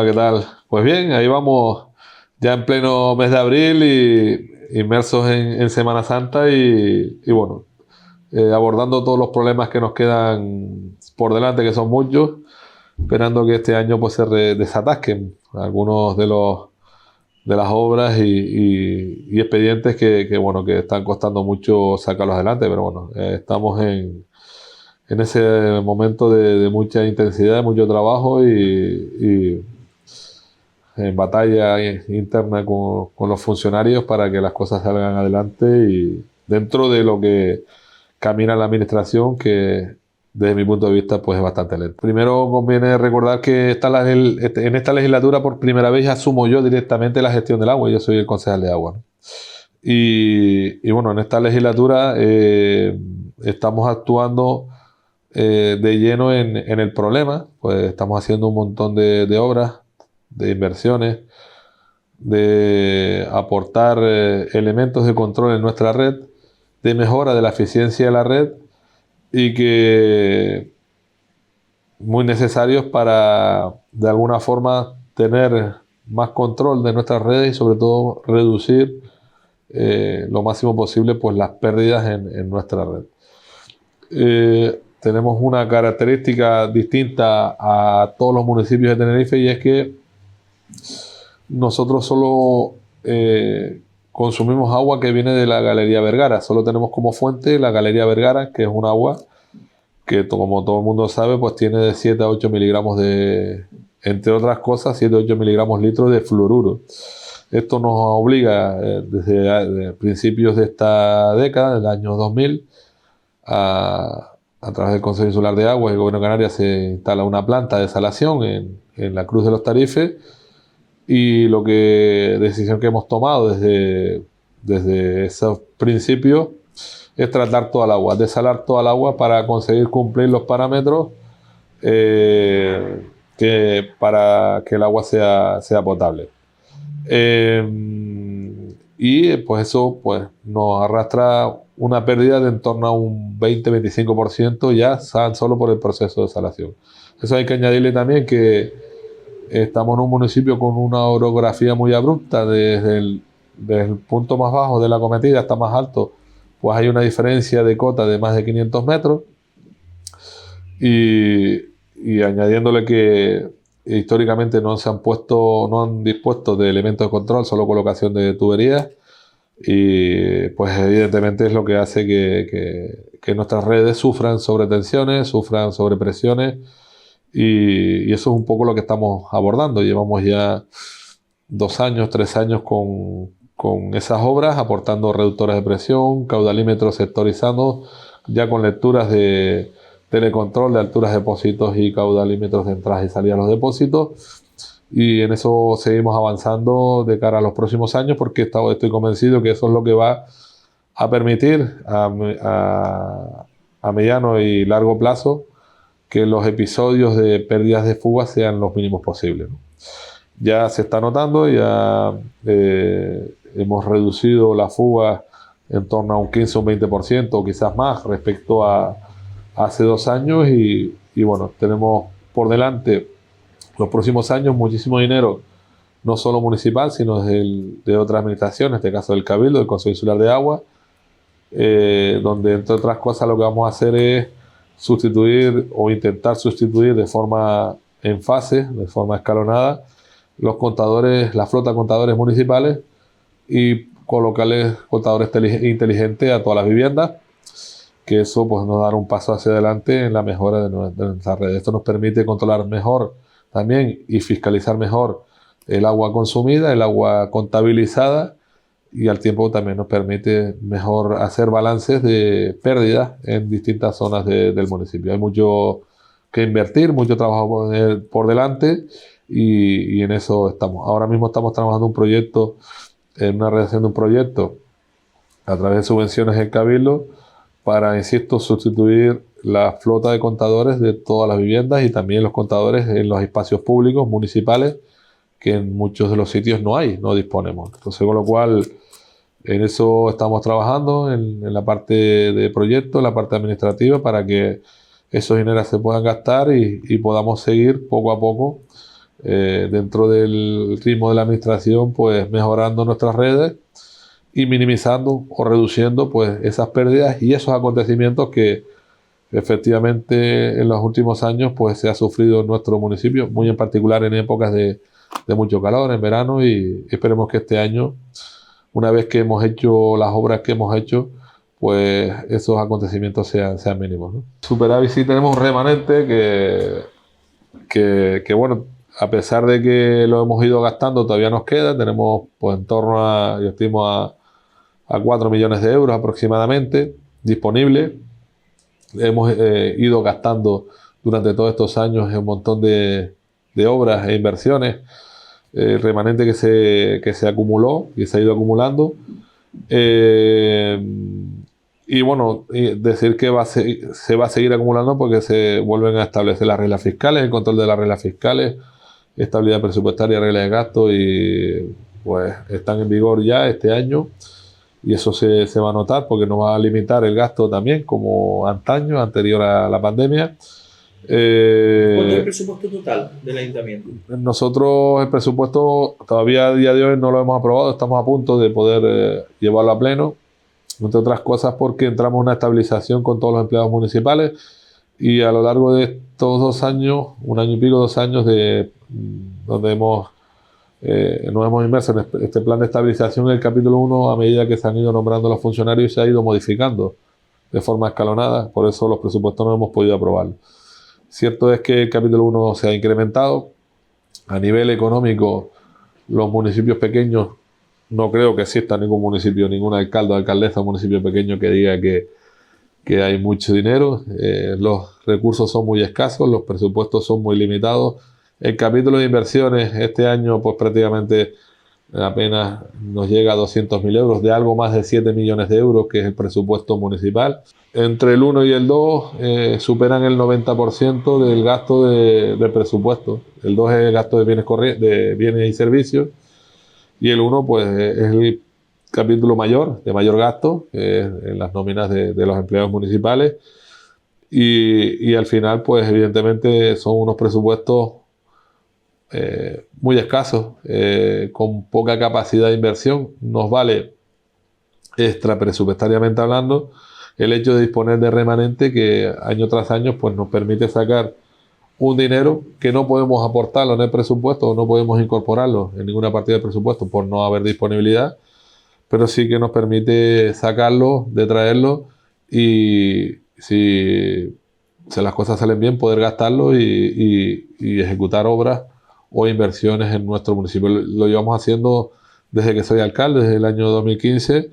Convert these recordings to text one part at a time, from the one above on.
¿qué tal? Pues bien, ahí vamos ya en pleno mes de abril y inmersos en Semana Santa y bueno, abordando todos los problemas que nos quedan por delante, que son muchos, esperando que este año pues desatasquen algunos de las obras y expedientes bueno, que están costando mucho sacarlos adelante, pero bueno, estamos en ese momento de mucha intensidad, de mucho trabajo y en batalla interna con los funcionarios para que las cosas salgan adelante y dentro de lo que camina la administración, que desde mi punto de vista pues es bastante lento. Primero conviene recordar que en esta legislatura por primera vez asumo yo directamente la gestión del agua. Yo soy el concejal de agua, ¿no? Y bueno, en esta legislatura estamos actuando de lleno en el problema. Pues estamos haciendo un montón de obras, de inversiones, de aportar elementos de control en nuestra red, de mejora de la eficiencia de la red y que muy necesarios para de alguna forma tener más control de nuestras redes y sobre todo reducir lo máximo posible pues las pérdidas en nuestra red. Tenemos una característica distinta a todos los municipios de Tenerife y es que nosotros solo consumimos agua que viene de la Galería Vergara. Solo tenemos como fuente la Galería Vergara, que es un agua que, como todo el mundo sabe, pues tiene de 7 a 8 miligramos entre otras cosas, 7 a 8 miligramos litros de fluoruro. Esto nos obliga desde principios de esta década, del año 2000, a través del Consejo Insular de Aguas y el Gobierno de Canarias se instala una planta de desalación en la Cruz de los Tarifes. Y decisión que hemos tomado desde esos principios es tratar toda el agua, desalar toda el agua para conseguir cumplir los parámetros para que el agua sea potable. Y pues eso pues, nos arrastra una pérdida de en torno a un 20-25% ya solo por el proceso de desalación. Eso hay que añadirle también que estamos en un municipio con una orografía muy abrupta, desde el punto más bajo de la cometida hasta más alto, pues hay una diferencia de cota de más de 500 metros y añadiéndole que históricamente no han dispuesto de elementos de control, solo colocación de tuberías y pues evidentemente es lo que hace que nuestras redes sufran sobretensiones, sufran sobrepresiones. Y eso es un poco lo que estamos abordando. Llevamos ya 2 años, 3 años con esas obras, aportando reductores de presión, caudalímetros sectorizados, ya con lecturas de telecontrol de alturas de depósitos y caudalímetros de entrada y salida a los depósitos. Y en eso seguimos avanzando de cara a los próximos años porque estoy convencido que eso es lo que va a permitir a mediano y largo plazo que los episodios de pérdidas de fuga sean los mínimos posibles, ¿no? Ya se está notando, ya hemos reducido la fuga en torno a un 15 o un 20% o quizás más respecto a hace 2 años y bueno, tenemos por delante los próximos años muchísimo dinero, no solo municipal, sino de otras administraciones, en este caso del Cabildo, del Consejo Insular de Agua, donde entre otras cosas lo que vamos a hacer es sustituir o intentar sustituir de forma en fase, de forma escalonada, la flota de contadores municipales y colocarles contadores inteligentes a todas las viviendas, que eso pues nos dará un paso hacia adelante en la mejora de nuestra red. Esto nos permite controlar mejor también y fiscalizar mejor el agua consumida, el agua contabilizada y al tiempo también nos permite mejor hacer balances de pérdidas en distintas zonas del municipio. Hay mucho que invertir, mucho trabajo por delante y en eso estamos. Ahora mismo estamos trabajando en una redacción de un proyecto a través de subvenciones del Cabildo para, insisto, sustituir la flota de contadores de todas las viviendas y también los contadores en los espacios públicos municipales que en muchos de los sitios no disponemos. Entonces, con lo cual, en eso estamos trabajando, en la parte de proyecto, en la parte administrativa, para que esos dineros se puedan gastar y podamos seguir poco a poco dentro del ritmo de la administración, pues mejorando nuestras redes y minimizando o reduciendo pues esas pérdidas y esos acontecimientos que efectivamente en los últimos años pues se ha sufrido en nuestro municipio, muy en particular en épocas de mucho calor, en verano, y esperemos que este año, una vez que hemos hecho las obras que hemos hecho, pues esos acontecimientos sean mínimos, ¿no? Superávit sí tenemos un remanente que bueno, a pesar de que lo hemos ido gastando, todavía nos queda. Tenemos pues en torno a, yo estimo a 4 millones de euros aproximadamente disponibles. Hemos ido gastando durante todos estos años un montón de obras e inversiones, remanente que se acumuló y se ha ido acumulando. Y bueno, decir que se va a seguir acumulando porque se vuelven a establecer las reglas fiscales, el control de las reglas fiscales, estabilidad presupuestaria, reglas de gasto, y pues están en vigor ya este año, y eso se va a notar porque nos va a limitar el gasto también como antaño, anterior a la pandemia. ¿Cuánto es el presupuesto total del ayuntamiento? Nosotros el presupuesto todavía a día de hoy no lo hemos aprobado, estamos a punto de poder llevarlo a pleno, entre otras cosas porque entramos en una estabilización con todos los empleados municipales, y a lo largo de estos 2 años, 1 año y pico, 2 años donde nos hemos inmerso en este plan de estabilización, el capítulo 1, a medida que se han ido nombrando los funcionarios, se ha ido modificando de forma escalonada, por eso los presupuestos no hemos podido aprobarlos. Cierto es que el capítulo 1 se ha incrementado. A nivel económico, los municipios pequeños, no creo que exista ningún municipio, ningún alcalde o alcaldesa, un municipio pequeño que diga que hay mucho dinero. Los recursos son muy escasos, los presupuestos son muy limitados. El capítulo de inversiones este año pues prácticamente apenas nos llega a 200.000 euros, de algo más de 7 millones de euros, que es el presupuesto municipal. Entre el 1 y el 2 superan el 90% del gasto del presupuesto. El 2 es el gasto de bienes y servicios, y el 1 pues es el capítulo mayor, de mayor gasto, en las nóminas de los empleados municipales, y al final pues evidentemente son unos presupuestos muy escasos, con poca capacidad de inversión. Nos vale extra presupuestariamente hablando el hecho de disponer de remanente que año tras año pues nos permite sacar un dinero que no podemos aportarlo en el presupuesto, o no podemos incorporarlo en ninguna partida del presupuesto por no haber disponibilidad, pero sí que nos permite sacarlo, detraerlo, y si las cosas salen bien, poder gastarlo y ejecutar obras o inversiones en nuestro municipio. Lo llevamos haciendo desde que soy alcalde, desde el año 2015,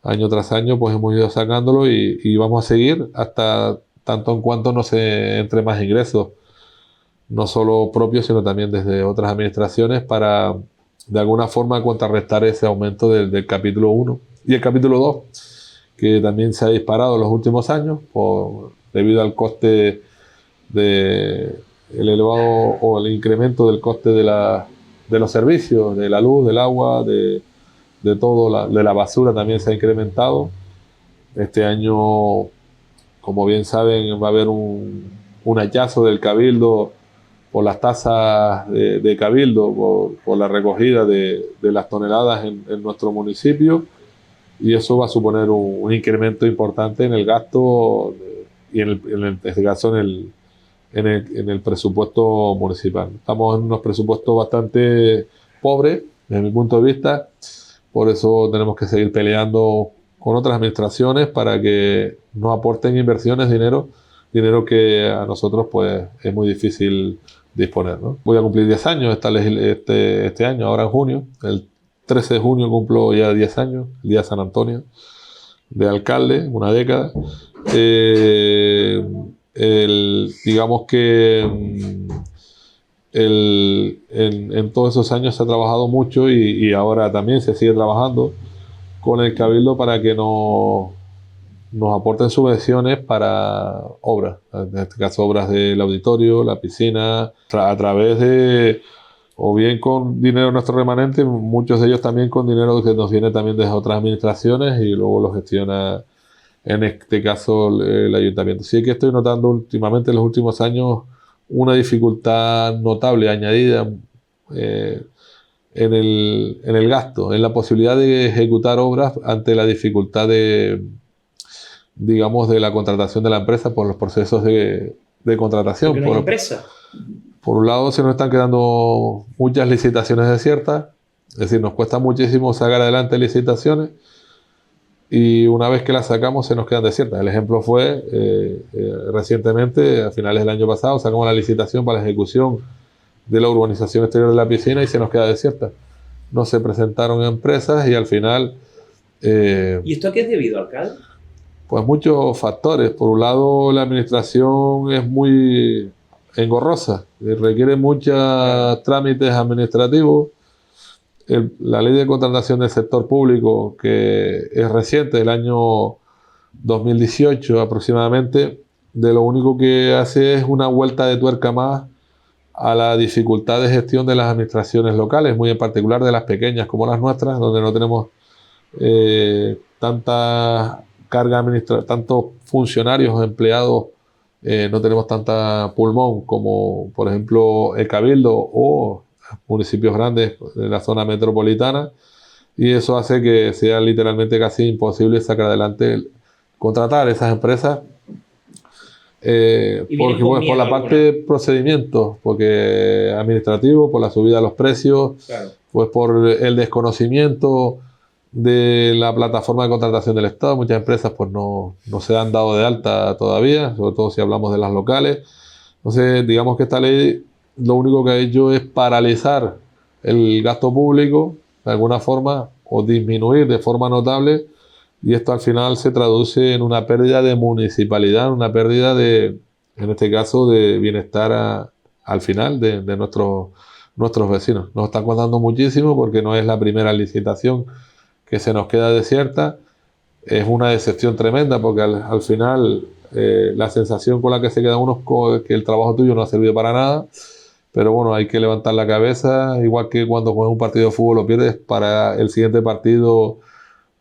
año tras año pues hemos ido sacándolo, y vamos a seguir hasta tanto en cuanto no se entre más ingresos, no solo propios, sino también desde otras administraciones, para de alguna forma contrarrestar ese aumento del capítulo 1. Y el capítulo 2, que también se ha disparado en los últimos años debido al coste el elevado o el incremento del coste de los servicios, de la luz, del agua, de todo, de la basura también se ha incrementado. Este año, como bien saben, va a haber un hachazo del Cabildo por las tasas de Cabildo, por la recogida de las toneladas en nuestro municipio, y eso va a suponer un incremento importante en el gasto y en este caso en el presupuesto municipal. Estamos en unos presupuestos bastante pobres desde mi punto de vista, por eso tenemos que seguir peleando con otras administraciones para que nos aporten inversiones, dinero que a nosotros pues es muy difícil disponer, ¿no? Voy a cumplir 10 años este año, ahora en junio. El 13 de junio cumplo ya 10 años, el día de San Antonio, de alcalde, una década. Digamos que en todos esos años se ha trabajado mucho, y ahora también se sigue trabajando con el Cabildo para que nos aporten subvenciones para obras, en este caso obras del auditorio, la piscina, a través de, o bien con dinero de nuestro remanente, muchos de ellos también con dinero que nos viene también desde otras administraciones, y luego lo gestiona en este caso el ayuntamiento. Sí que estoy notando últimamente en los últimos años una dificultad notable añadida en el gasto, en la posibilidad de ejecutar obras ante la dificultad digamos, de la contratación de la empresa por los procesos de contratación. Porque no hay empresa. Por un lado, se nos están quedando muchas licitaciones desiertas, es decir, nos cuesta muchísimo sacar adelante licitaciones y una vez que las sacamos se nos quedan desiertas. El ejemplo fue recientemente, a finales del año pasado, sacamos la licitación para la ejecución de la urbanización exterior de la piscina y se nos queda desierta. No se presentaron empresas y al final... ¿Y esto a qué es debido, alcalde? Pues muchos factores. Por un lado, la administración es muy engorrosa, requiere muchos trámites administrativos. La ley de contratación del sector público, que es reciente, del año 2018 aproximadamente, de lo único que hace es una vuelta de tuerca más a la dificultad de gestión de las administraciones locales, muy en particular de las pequeñas como las nuestras, donde no tenemos tanta carga administrativa, tantos funcionarios o empleados, no tenemos tanta pulmón como por ejemplo el Cabildo o municipios grandes de la zona metropolitana, y eso hace que sea literalmente casi imposible sacar adelante, contratar esas empresas por la parte de procedimientos, porque administrativo, por la subida de los precios, claro, pues por el desconocimiento de la plataforma de contratación del Estado. Muchas empresas pues no se han dado de alta todavía, sobre todo si hablamos de las locales. Entonces, digamos que esta ley lo único que ha hecho es paralizar el gasto público de alguna forma o disminuir de forma notable, y esto al final se traduce en una pérdida de municipalidad, una pérdida de, en este caso, de bienestar al final de nuestros vecinos. Nos está costando muchísimo porque no es la primera licitación que se nos queda desierta. Es una decepción tremenda porque al final la sensación con la que se queda uno es que el trabajo tuyo no ha servido para nada, pero bueno, hay que levantar la cabeza, igual que cuando juegas un partido de fútbol lo pierdes, para el siguiente partido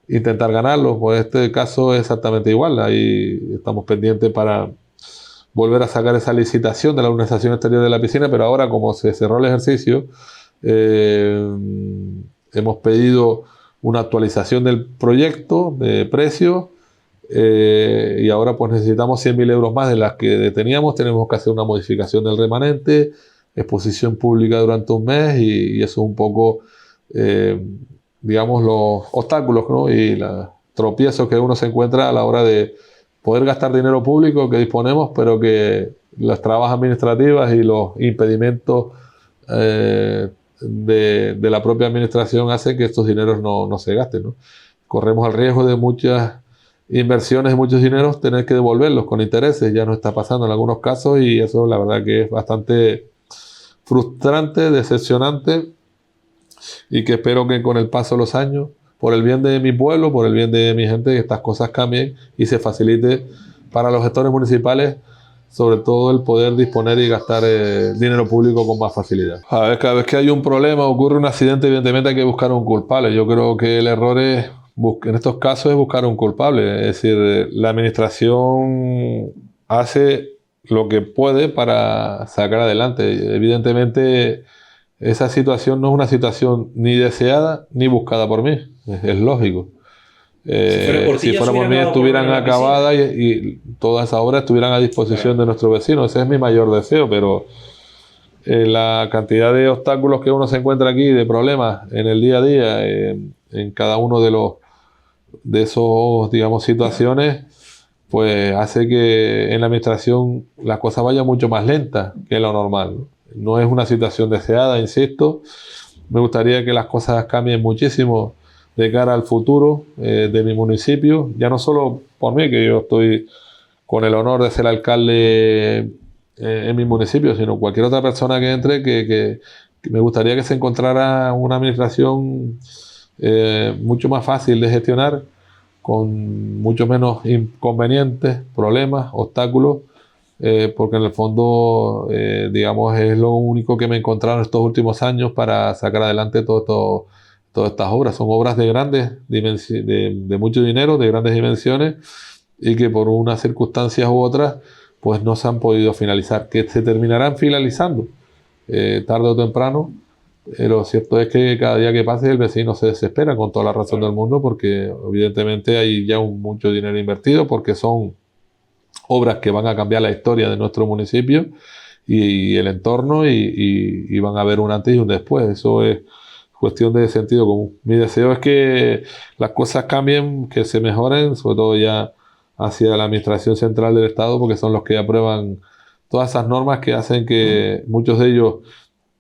intentar ganarlo. Pues este caso es exactamente igual. Ahí estamos pendientes para volver a sacar esa licitación de la urbanización exterior de la piscina, pero ahora, como se cerró el ejercicio, hemos pedido una actualización del proyecto de precio, y ahora pues necesitamos 100.000 euros más de las que teníamos. Tenemos que hacer una modificación del remanente, exposición pública durante un mes, y eso es un poco, digamos, los obstáculos, ¿no? Y los tropiezos que uno se encuentra a la hora de poder gastar dinero público que disponemos, pero que las trabas administrativas y los impedimentos de la propia administración hacen que estos dineros no se gasten, ¿no? Corremos el riesgo de muchas inversiones y muchos dineros tener que devolverlos con intereses. Ya nos está pasando en algunos casos, y eso la verdad que es bastante frustrante, decepcionante, y que espero que con el paso de los años, por el bien de mi pueblo, por el bien de mi gente, estas cosas cambien y se facilite para los gestores municipales, sobre todo el poder disponer y gastar dinero público con más facilidad. A ver, cada vez que hay un problema, ocurre un accidente, evidentemente hay que buscar un culpable. Yo creo que el error es, en estos casos, es buscar un culpable. Es decir, la administración hace lo que puede para sacar adelante. Evidentemente, esa situación no es una situación ni deseada ni buscada por mí. Es lógico. Si fuera por mí, estuvieran acabadas y todas esas obras estuvieran a disposición de nuestros vecinos. Ese es mi mayor deseo, pero la cantidad de obstáculos que uno se encuentra aquí, de problemas en el día a día, en cada uno de esos, digamos, situaciones, pues hace que en la administración las cosas vayan mucho más lentas que lo normal, ¿no? No es una situación deseada, insisto. Me gustaría que las cosas cambien muchísimo de cara al futuro de mi municipio, ya no solo por mí, que yo estoy con el honor de ser alcalde en mi municipio, sino cualquier otra persona que entre, que me gustaría que se encontrara una administración mucho más fácil de gestionar, con mucho menos inconvenientes, problemas, obstáculos, porque en el fondo, digamos, es lo único que me he encontrado en estos últimos años para sacar adelante todas estas obras. Son obras de grandes de mucho dinero, de grandes dimensiones, y que por unas circunstancias u otras pues no se han podido finalizar, que se terminarán finalizando tarde o temprano. Lo cierto es que cada día que pase el vecino se desespera, con toda la razón del mundo, porque evidentemente hay ya mucho dinero invertido, porque son obras que van a cambiar la historia de nuestro municipio y el entorno, y van a haber un antes y un después. Eso es cuestión de sentido común. Mi deseo es que las cosas cambien, que se mejoren, sobre todo ya hacia la administración central del Estado, porque son los que aprueban todas esas normas que hacen que muchos de ellos,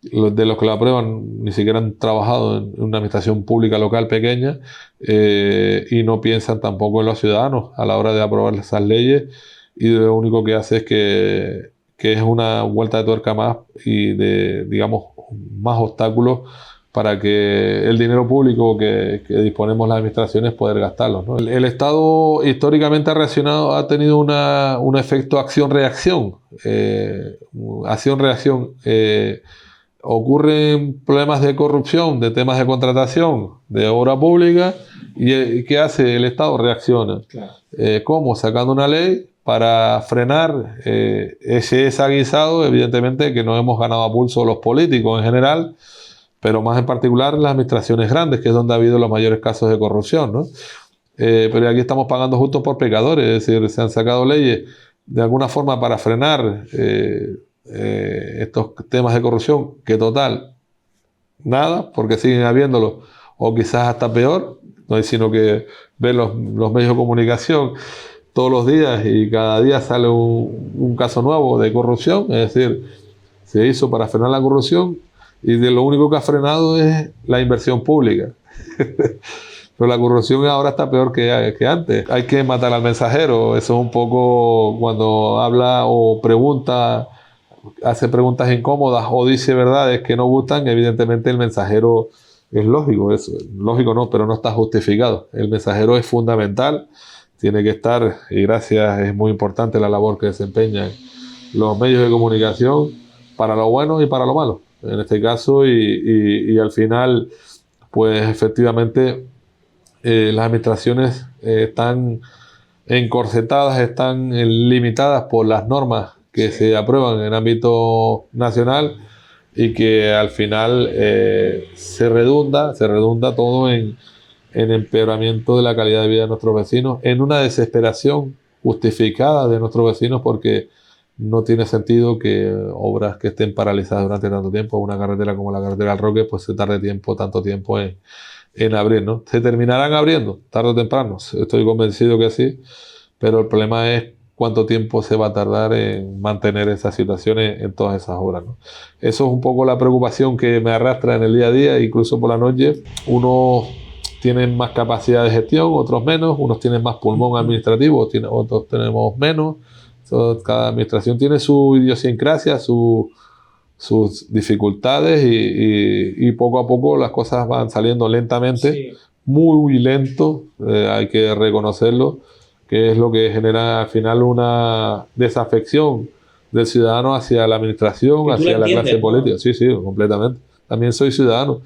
de los que lo aprueban, ni siquiera han trabajado en una administración pública local pequeña, y no piensan tampoco en los ciudadanos a la hora de aprobar esas leyes, y lo único que hace es que es una vuelta de tuerca más y de, digamos, más obstáculos para que el dinero público que disponemos las administraciones poder gastarlo, ¿no? El Estado históricamente ha reaccionado, ha tenido un efecto acción-reacción. Acción-reacción. Ocurren problemas de corrupción, de temas de contratación, de obra pública, y ¿qué hace el Estado? Reacciona. Claro. ¿Cómo? Sacando una ley para frenar ese desaguisado, evidentemente, que no hemos ganado a pulso los políticos en general, pero más en particular las administraciones grandes, que es donde ha habido los mayores casos de corrupción, ¿no? Pero aquí estamos pagando justos por pecadores, es decir, se han sacado leyes de alguna forma para frenar estos temas de corrupción, que total, nada, porque siguen habiéndolo, o quizás hasta peor, no hay sino que ver los medios de comunicación todos los días, y cada día sale un caso nuevo de corrupción. Es decir, se hizo para frenar la corrupción, y de lo único que ha frenado es la inversión pública. Pero la corrupción ahora está peor que antes. Hay que matar al mensajero. Eso es un poco cuando habla o pregunta, hace preguntas incómodas o dice verdades que no gustan. Evidentemente el mensajero es lógico, es lógico no, pero no está justificado. El mensajero es fundamental, tiene que estar, y gracias, es muy importante la labor que desempeñan los medios de comunicación para lo bueno y para lo malo, en este caso, y al final, pues efectivamente las administraciones están encorsetadas, están limitadas por las normas que se aprueban en ámbito nacional, y que al final se redunda todo en empeoramiento de la calidad de vida de nuestros vecinos, en una desesperación justificada de nuestros vecinos, porque no tiene sentido que obras que estén paralizadas durante tanto tiempo, una carretera como la carretera del Roque, pues se tarde tanto tiempo en abrir, ¿no? Se terminarán abriendo tarde o temprano, estoy convencido que sí, pero el problema es cuánto tiempo se va a tardar en mantener esas situaciones en todas esas obras, ¿no? Eso es un poco la preocupación que me arrastra en el día a día, incluso por la noche. Unos tienen más capacidad de gestión, otros menos, unos tienen más pulmón administrativo, otros tenemos menos. Cada administración tiene su idiosincrasia, sus dificultades, y poco a poco las cosas van saliendo lentamente, sí. Muy lento, hay que reconocerlo, que es lo que genera al final una desafección del ciudadano hacia la administración, hacia la clase política. Sí, completamente. También soy ciudadano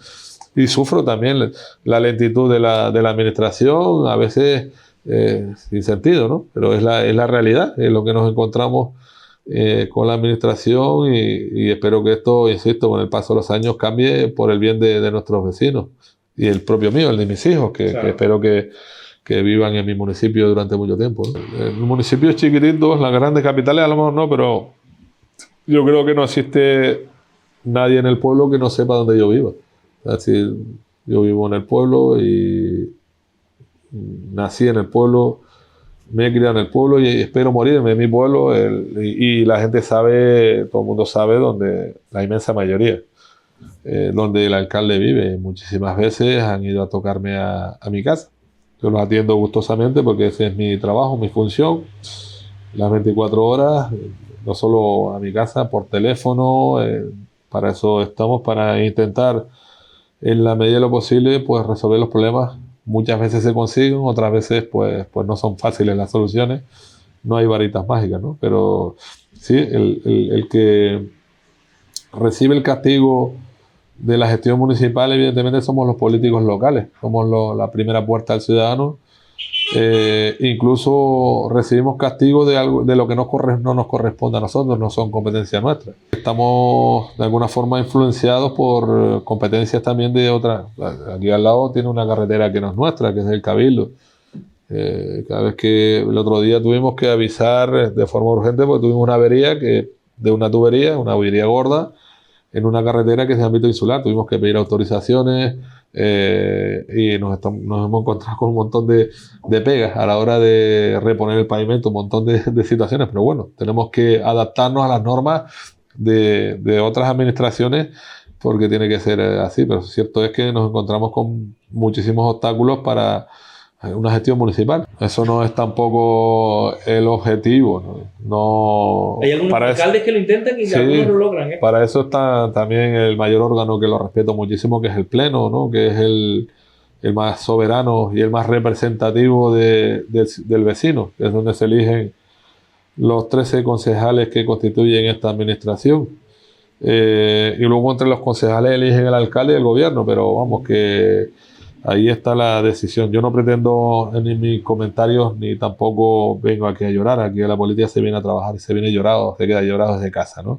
y sufro también la lentitud de la administración, a veces sin sentido, ¿no? Pero es la realidad, es lo que nos encontramos con la administración, y espero que esto, insisto, con el paso de los años cambie por el bien de nuestros vecinos y el propio mío, el de mis hijos, claro. Que espero que vivan en mi municipio durante mucho tiempo, ¿no? El municipio es chiquitito, las grandes capitales a lo mejor no, pero yo creo que no existe nadie en el pueblo que no sepa dónde yo vivo. Es decir, yo vivo en el pueblo y nací en el pueblo, me he criado en el pueblo y espero morirme en mi pueblo, y la gente sabe, todo el mundo sabe donde, la inmensa mayoría, donde el alcalde vive. Muchísimas veces han ido a tocarme a mi casa. Yo los atiendo gustosamente porque ese es mi trabajo, mi función, las 24 horas, no solo a mi casa, por teléfono, para eso estamos, para intentar en la medida de lo posible pues resolver los problemas. Muchas veces se consiguen, otras veces pues no son fáciles las soluciones, no hay varitas mágicas, ¿no? Pero sí, el que recibe el castigo de la gestión municipal, evidentemente somos los políticos locales, somos la primera puerta al ciudadano, Incluso recibimos castigos de algo de lo que no nos corresponde a nosotros, no son competencias nuestras. Estamos de alguna forma influenciados por competencias también de otras. Aquí al lado tiene una carretera que no es nuestra, que es el Cabildo. Cada vez que el otro día tuvimos que avisar de forma urgente porque tuvimos una avería de una avería gorda en una carretera que es de ámbito insular. Tuvimos que pedir autorizaciones y nos hemos encontrado con un montón de pegas a la hora de reponer el pavimento, un montón de situaciones, pero bueno, tenemos que adaptarnos a las normas de otras administraciones porque tiene que ser así, pero lo cierto es que nos encontramos con muchísimos obstáculos para una gestión municipal. Eso no es tampoco el objetivo. No, hay algunos alcaldes que lo intentan y algunos lo logran. Para eso está también el mayor órgano, que lo respeto muchísimo, que es el Pleno, ¿no? Que es el más soberano y el más representativo del vecino, que es donde se eligen los 13 concejales que constituyen esta administración. Y luego entre los concejales eligen el alcalde y el gobierno, pero vamos, que ahí está la decisión. Yo no pretendo en mis comentarios ni tampoco vengo aquí a llorar. Aquí a la política se viene a trabajar, se viene llorado, se queda llorado desde casa, ¿no?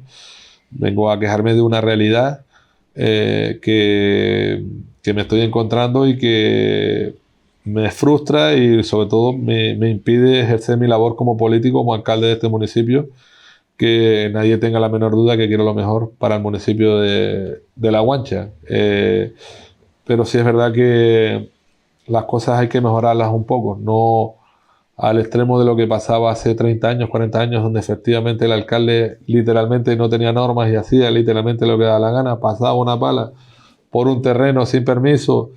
Vengo a quejarme de una realidad que me estoy encontrando y que me frustra y sobre todo me impide ejercer mi labor como político, como alcalde de este municipio, que nadie tenga la menor duda que quiero lo mejor para el municipio de La Guancha. Pero sí es verdad que las cosas hay que mejorarlas un poco, no al extremo de lo que pasaba hace 30 años, 40 años, donde efectivamente el alcalde literalmente no tenía normas y hacía literalmente lo que daba la gana, pasaba una pala por un terreno sin permiso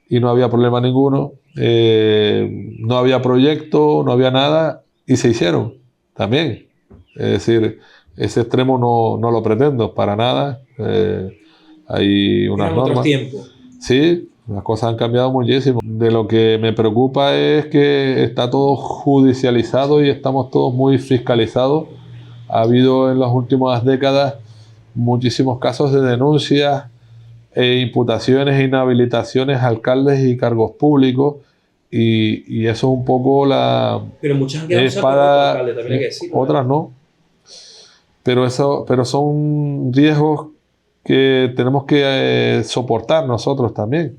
y no había problema ninguno, no había proyecto, no había nada y se hicieron también. Es decir, ese extremo no lo pretendo para nada. Hay unas normas. Sí, las cosas han cambiado muchísimo. De lo que me preocupa es que está todo judicializado y estamos todos muy fiscalizados. Ha habido en las últimas décadas muchísimos casos de denuncias imputaciones e inhabilitaciones a alcaldes y cargos públicos y eso es un poco la... Pero muchas han quedado espada, alcalde, también hay que decirlo, otras no. Pero son riesgos que tenemos que soportar nosotros también.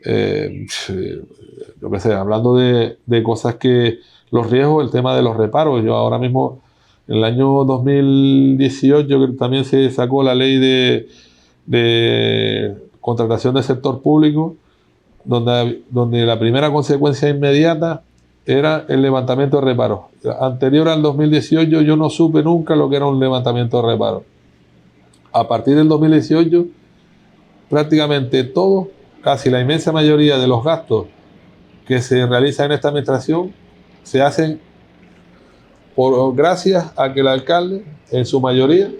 Yo qué sé, hablando de cosas que... Los riesgos, el tema de los reparos. Yo ahora mismo, en el año 2018, también se sacó la ley de contratación del sector público, donde la primera consecuencia inmediata era el levantamiento de reparos. Anterior al 2018 yo no supe nunca lo que era un levantamiento de reparos. A partir del 2018 prácticamente todo, casi la inmensa mayoría de los gastos que se realizan en esta administración se hacen gracias a que el alcalde en su mayoría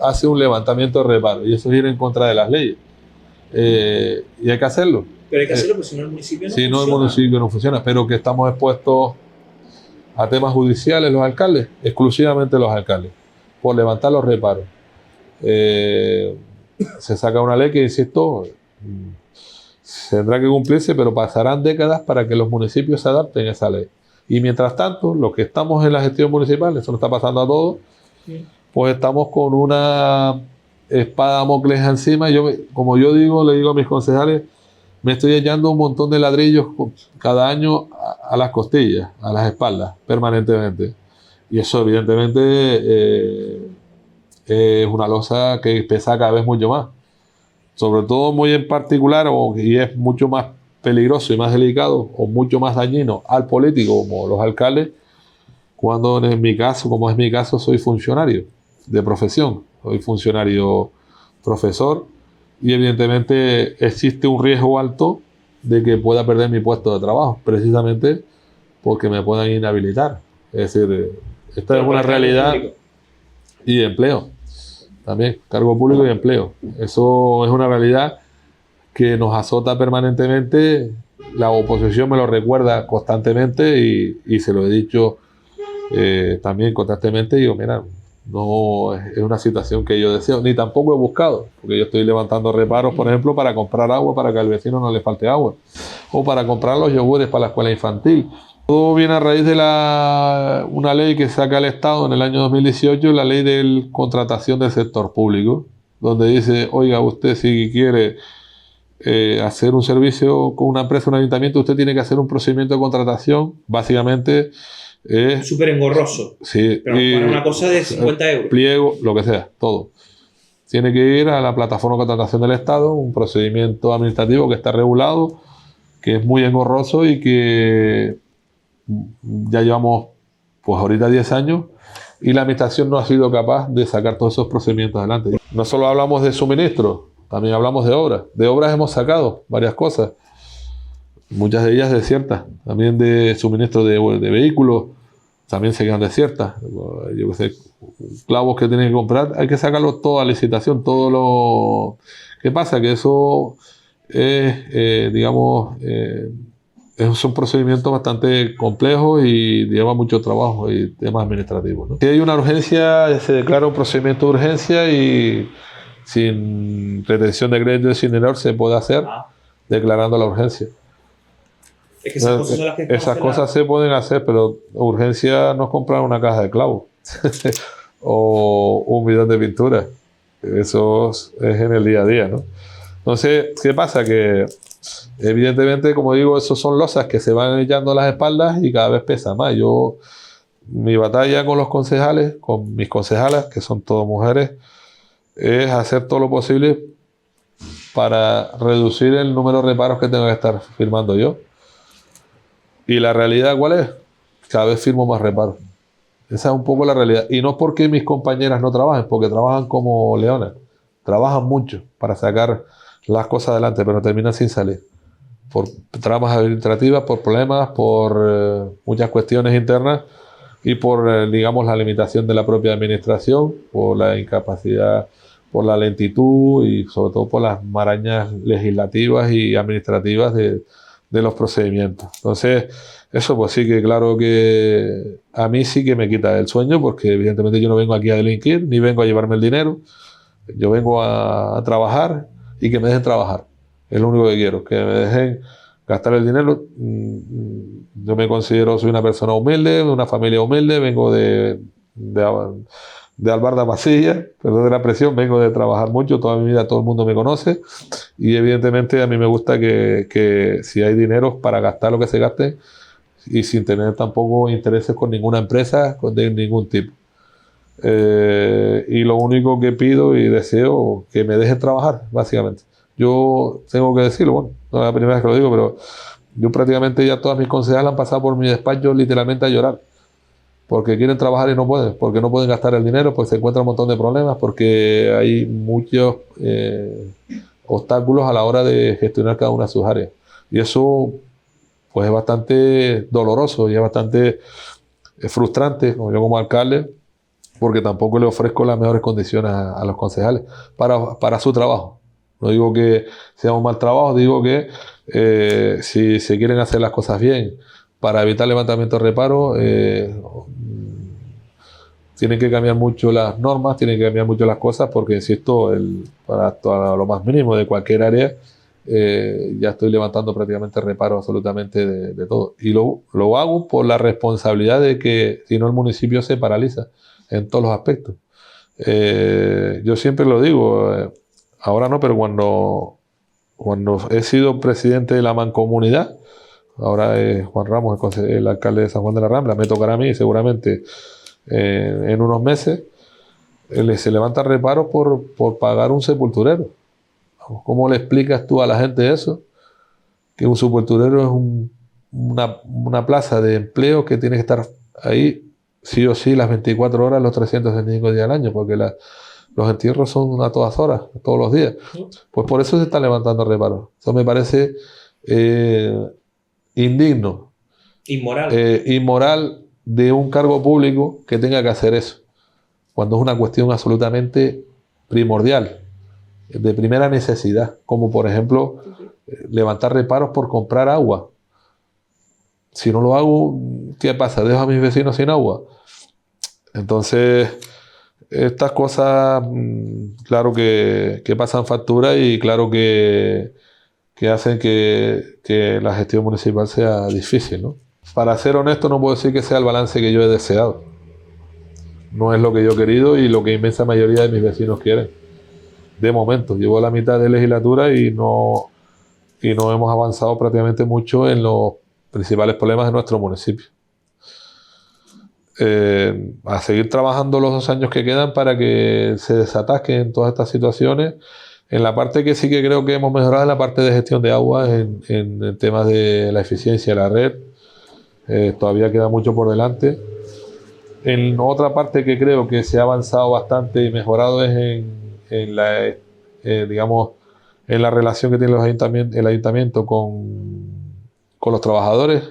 hace un levantamiento de reparo y eso es ir en contra de las leyes y hay que hacerlo. Pero hay que hacerlo porque si no el municipio no funciona. Si no, el municipio no funciona, pero que estamos expuestos a temas judiciales los alcaldes, exclusivamente los alcaldes, por levantar los reparos. Se saca una ley que, insisto, tendrá que cumplirse, pero pasarán décadas para que los municipios se adapten a esa ley. Y mientras tanto, los que estamos en la gestión municipal, eso nos está pasando a todos, sí, pues estamos con una espada de Damocles encima. Como yo digo, le digo a mis concejales, me estoy echando un montón de ladrillos cada año a las costillas, a las espaldas, permanentemente. Y eso evidentemente es una losa que pesa cada vez mucho más. Sobre todo muy en particular, y es mucho más peligroso y más delicado, o mucho más dañino al político, como los alcaldes, cuando en mi caso, como es mi caso, soy funcionario de profesión, soy funcionario profesor, y evidentemente existe un riesgo alto de que pueda perder mi puesto de trabajo, precisamente porque me puedan inhabilitar. Es decir, esta es una realidad. Y empleo, también, cargo público y empleo. Eso es una realidad que nos azota permanentemente. La oposición me lo recuerda constantemente y se lo he dicho también constantemente. Digo, mira, No es una situación que yo deseo, ni tampoco he buscado, porque yo estoy levantando reparos, por ejemplo, para comprar agua para que al vecino no le falte agua, o para comprar los yogures para la escuela infantil. Todo viene a raíz de una ley que saca el Estado en el año 2018, la ley de contratación del sector público, donde dice, oiga, usted si quiere hacer un servicio con una empresa, un ayuntamiento, usted tiene que hacer un procedimiento de contratación, básicamente es... Súper engorroso. Sí, pero para una cosa de 50 euros. Pliego, lo que sea, todo. Tiene que ir a la plataforma de contratación del Estado, un procedimiento administrativo que está regulado, que es muy engorroso y que ya llevamos, pues ahorita 10 años, y la administración no ha sido capaz de sacar todos esos procedimientos adelante. No solo hablamos de suministros, también hablamos de obras. De obras hemos sacado varias cosas, muchas de ellas desiertas, también de suministro de vehículos, también se quedan desiertas. Yo qué sé, clavos que tienen que comprar, hay que sacarlo todo a licitación, todo lo... ¿Qué pasa? Que eso es, es un procedimiento bastante complejo y lleva mucho trabajo y temas administrativos, ¿no? Si hay una urgencia, se declara un procedimiento de urgencia y sin retención de crédito y sin dinero se puede hacer declarando la urgencia. Es que esas cosas son las que esas cosas se pueden hacer, pero urgencia no es comprar una caja de clavos o un bidón de pintura. Eso es en el día a día, ¿no? Entonces, ¿qué pasa? Que evidentemente, como digo, esos son losas que se van echando a las espaldas y cada vez pesa más. Mi batalla con los concejales, con mis concejalas, que son todas mujeres, es hacer todo lo posible para reducir el número de reparos que tengo que estar firmando yo. ¿Y la realidad cuál es? Cada vez firmo más reparos. Esa es un poco la realidad. Y no porque mis compañeras no trabajen, porque trabajan como leonas. Trabajan mucho para sacar las cosas adelante, pero terminan sin salir. Por tramas administrativas, por problemas, por muchas cuestiones internas y por, digamos, la limitación de la propia administración, por la incapacidad, por la lentitud y sobre todo por las marañas legislativas y administrativas de los procedimientos. Entonces, eso pues sí que claro que a mí sí que me quita el sueño, porque evidentemente yo no vengo aquí a delinquir, ni vengo a llevarme el dinero. Yo vengo a trabajar y que me dejen trabajar. Es lo único que quiero, que me dejen gastar el dinero. Yo me considero, soy una persona humilde, de una familia humilde, vengo de Albarda Masilla, perdón de la presión, vengo de trabajar mucho, toda mi vida todo el mundo me conoce y evidentemente a mí me gusta que si hay dinero para gastar lo que se gaste y sin tener tampoco intereses con ninguna empresa de ningún tipo. Y lo único que pido y deseo que me dejen trabajar, básicamente. Yo tengo que decirlo, bueno, no es la primera vez que lo digo, pero yo prácticamente ya todas mis concejales han pasado por mi despacho literalmente a llorar. Porque quieren trabajar y no pueden, porque no pueden gastar el dinero, porque se encuentran un montón de problemas, porque hay muchos obstáculos a la hora de gestionar cada una de sus áreas. Y eso pues es bastante doloroso y es bastante frustrante, como yo como alcalde, porque tampoco le ofrezco las mejores condiciones a los concejales para su trabajo. No digo que sea un mal trabajo, digo que si se quieren hacer las cosas bien para evitar levantamiento de reparo, tienen que cambiar mucho las normas, tienen que cambiar mucho las cosas, porque insisto, para lo más mínimo de cualquier área, ya estoy levantando prácticamente reparos absolutamente de todo. Y lo hago por la responsabilidad de que si no el municipio se paraliza en todos los aspectos. Yo siempre lo digo, ahora no, pero cuando he sido presidente de la mancomunidad, ahora es Juan Ramos, el alcalde de San Juan de la Rambla, me tocará a mí seguramente en unos meses, se levanta reparos por pagar un sepulturero. ¿Cómo le explicas tú a la gente eso? Que un sepulturero es una plaza de empleo que tiene que estar ahí sí o sí las 24 horas, los 365 días al año, porque los entierros son a todas horas, todos los días. Pues por eso se están levantando reparos. Eso me parece indigno. Inmoral de un cargo público que tenga que hacer eso, cuando es una cuestión absolutamente primordial, de primera necesidad, como por ejemplo levantar reparos por comprar agua. Si no lo hago, ¿qué pasa? ¿Dejo a mis vecinos sin agua? Entonces, Estas cosas, claro que pasan factura y claro que hacen que la gestión municipal sea difícil, ¿no? Para ser honesto, no puedo decir que sea el balance que yo he deseado. No es lo que yo he querido y lo que inmensa mayoría de mis vecinos quieren. De momento, llevo la mitad de legislatura y no hemos avanzado prácticamente mucho en los principales problemas de nuestro municipio. A seguir trabajando los 2 años que quedan para que se desatasquen todas estas situaciones. En la parte que sí que creo que hemos mejorado es la parte de gestión de agua en temas de la eficiencia de la red. Todavía queda mucho por delante. En otra parte que creo que se ha avanzado bastante y mejorado es digamos, en la relación que tiene el ayuntamiento con los trabajadores.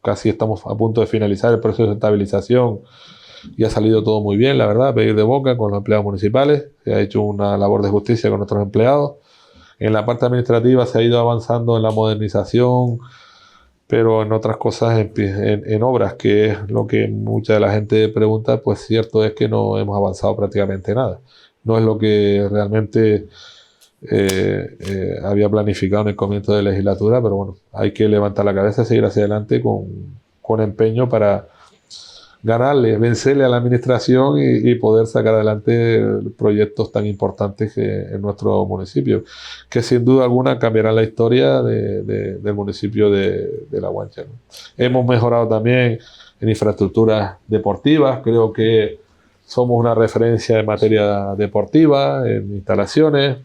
Casi estamos a punto de finalizar el proceso de estabilización y ha salido todo muy bien, la verdad, a pedir de boca con los empleados municipales. Se ha hecho una labor de justicia con nuestros empleados. En la parte administrativa se ha ido avanzando en la modernización, pero en otras cosas, en obras, que es lo que mucha de la gente pregunta, pues cierto es que no hemos avanzado prácticamente nada. No es lo que realmente había planificado en el comienzo de legislatura, pero bueno, hay que levantar la cabeza y seguir hacia adelante con empeño para ganarle, vencerle a la administración y poder sacar adelante proyectos tan importantes en nuestro municipio, que sin duda alguna cambiarán la historia del municipio de La Guancha, ¿no? Hemos mejorado también en infraestructuras deportivas. Creo que somos una referencia en materia deportiva, en instalaciones,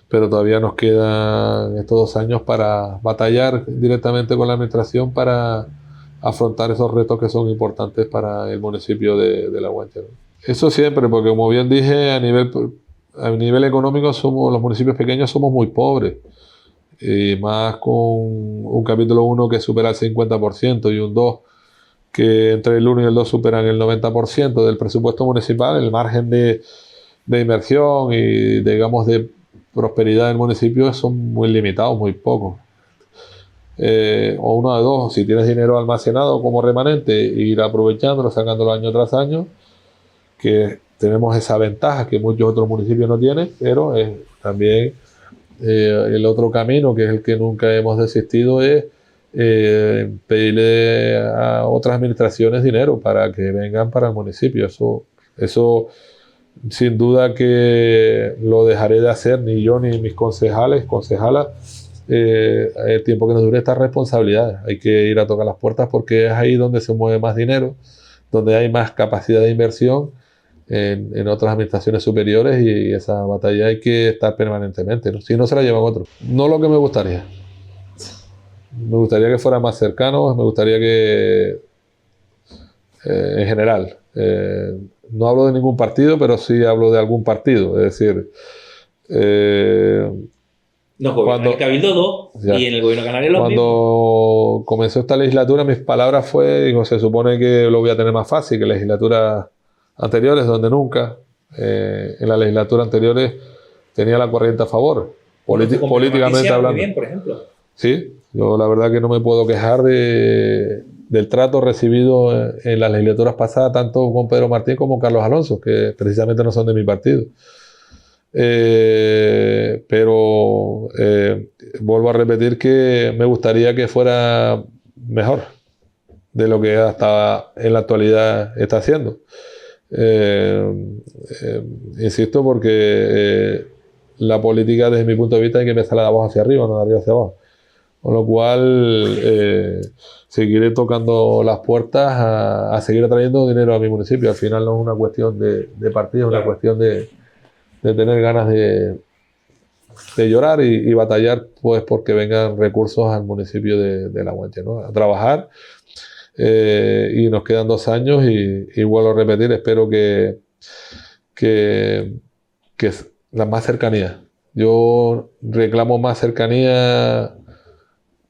pero todavía nos quedan estos 2 años para batallar directamente con la administración para afrontar esos retos que son importantes para el municipio de La Guancha, ¿no? Eso siempre, porque como bien dije, a nivel económico los municipios pequeños somos muy pobres, y más con un capítulo 1 que supera el 50% y un 2 que entre el 1 y el 2 superan el 90% del presupuesto municipal. El margen de inversión y, digamos, de prosperidad del municipio son muy limitados, muy pocos. O uno de dos: si tienes dinero almacenado como remanente, ir aprovechándolo, sacándolo año tras año, que tenemos esa ventaja que muchos otros municipios no tienen, pero también el otro camino, que es el que nunca hemos desistido, es pedirle a otras administraciones dinero para que vengan para el municipio. Eso sin duda que lo dejaré de hacer, ni yo ni mis concejalas, el tiempo que nos dure estas responsabilidades. Hay que ir a tocar las puertas porque es ahí donde se mueve más dinero, donde hay más capacidad de inversión en otras administraciones superiores, y esa batalla hay que estar permanentemente, ¿no? Si no, se la llevan otros. No lo que me gustaría. Me gustaría que fuera más cercano, me gustaría que, en general, no hablo de ningún partido, pero sí hablo de algún partido. Es decir, nos gobierna el Cabildo 2 y en el Gobierno Canario lo mismo. Cuando comenzó esta legislatura, mis palabras digo, se supone que lo voy a tener más fácil que legislaturas anteriores, donde nunca. En las legislaturas anteriores tenía la corriente a favor, políticamente hablando. Muy bien, por ejemplo. Sí, yo la verdad que no me puedo quejar del trato recibido en las legislaturas pasadas, tanto con Pedro Martín como con Carlos Alonso, que precisamente no son de mi partido. Pero vuelvo a repetir que me gustaría que fuera mejor de lo que hasta en la actualidad está haciendo. Insisto, porque la política, desde mi punto de vista, hay que empezar de abajo hacia arriba, no de arriba hacia abajo. Con lo cual seguiré tocando las puertas a seguir atrayendo dinero a mi municipio. Al final no es una cuestión de partido, es una cuestión de tener ganas de llorar y batallar, pues, porque vengan recursos al municipio de La Guancha, ¿no? A trabajar. Y nos quedan 2 años y vuelvo a repetir, espero que la más cercanía. Yo reclamo más cercanía.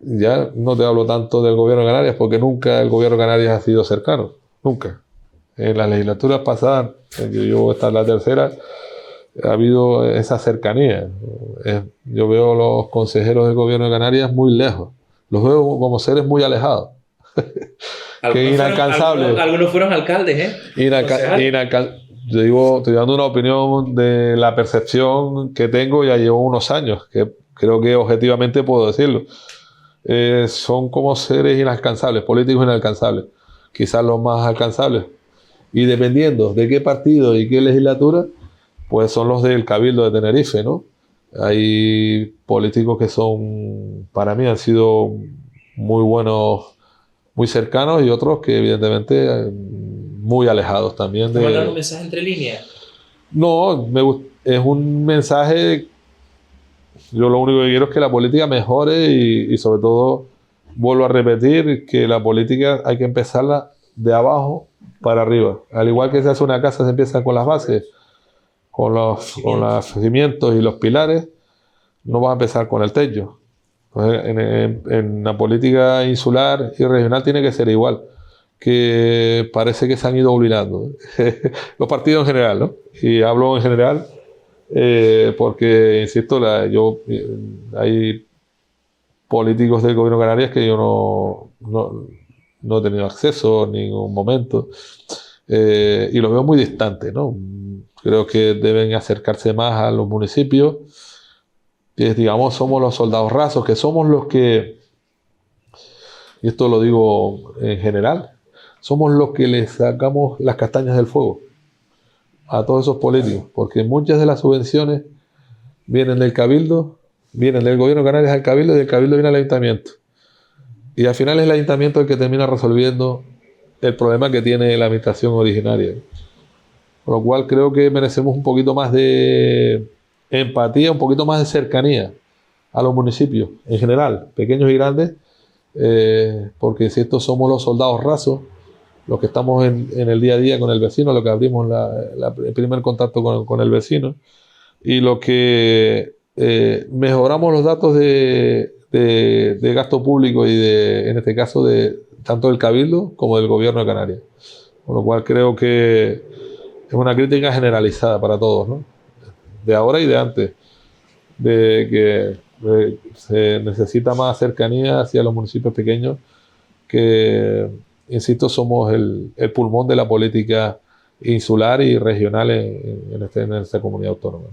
Ya no te hablo tanto del gobierno de Canarias, porque nunca el gobierno de Canarias ha sido cercano, nunca. En las legislaturas pasadas, esta es la tercera, ha habido esa cercanía. Yo veo a los consejeros del gobierno de Canarias muy lejos, los veo como seres muy alejados. que es inalcanzable. Algunos fueron alcaldes, Yo digo, estoy dando una opinión de la percepción que tengo, ya llevo unos años, que creo que objetivamente puedo decirlo. Son como seres inalcanzables, políticos inalcanzables, quizás los más alcanzables. Y dependiendo de qué partido y qué legislatura, pues son los del Cabildo de Tenerife, ¿no? Hay políticos que son, para mí, han sido muy buenos, muy cercanos, y otros que evidentemente muy alejados también de... ¿Mandar un mensaje entre líneas? No, es un mensaje. Yo lo único que quiero es que la política mejore y sobre todo, vuelvo a repetir, que la política hay que empezarla de abajo para arriba. Al igual que se hace una casa, se empieza con las bases, con los cimientos y los pilares. No vas a empezar con el techo. Entonces, en la política insular y regional tiene que ser igual, que parece que se han ido olvidando los partidos en general, ¿no? Y hablo en general porque, insisto, hay políticos del gobierno de Canarias que yo no he tenido acceso en ningún momento, y los veo muy distantes, ¿no? Creo que deben acercarse más a los municipios, que digamos somos los soldados rasos, que somos los que, y esto lo digo en general, somos los que les sacamos las castañas del fuego a todos esos políticos, porque muchas de las subvenciones vienen del Cabildo, vienen del gobierno de Canarias al Cabildo, y del Cabildo viene al Ayuntamiento. Y al final es el Ayuntamiento el que termina resolviendo el problema que tiene la administración originaria. Con lo cual creo que merecemos un poquito más de empatía, un poquito más de cercanía a los municipios, en general, pequeños y grandes, porque si estos somos los soldados rasos, los que estamos en el día a día con el vecino, los que abrimos el primer contacto con el vecino, y los que mejoramos los datos de gasto público y en este caso, tanto del Cabildo como del Gobierno de Canarias. Con lo cual creo que es una crítica generalizada para todos, ¿no? De ahora y de antes, de que se necesita más cercanía hacia los municipios pequeños, que, insisto, somos el pulmón de la política insular y regional en esta comunidad autónoma.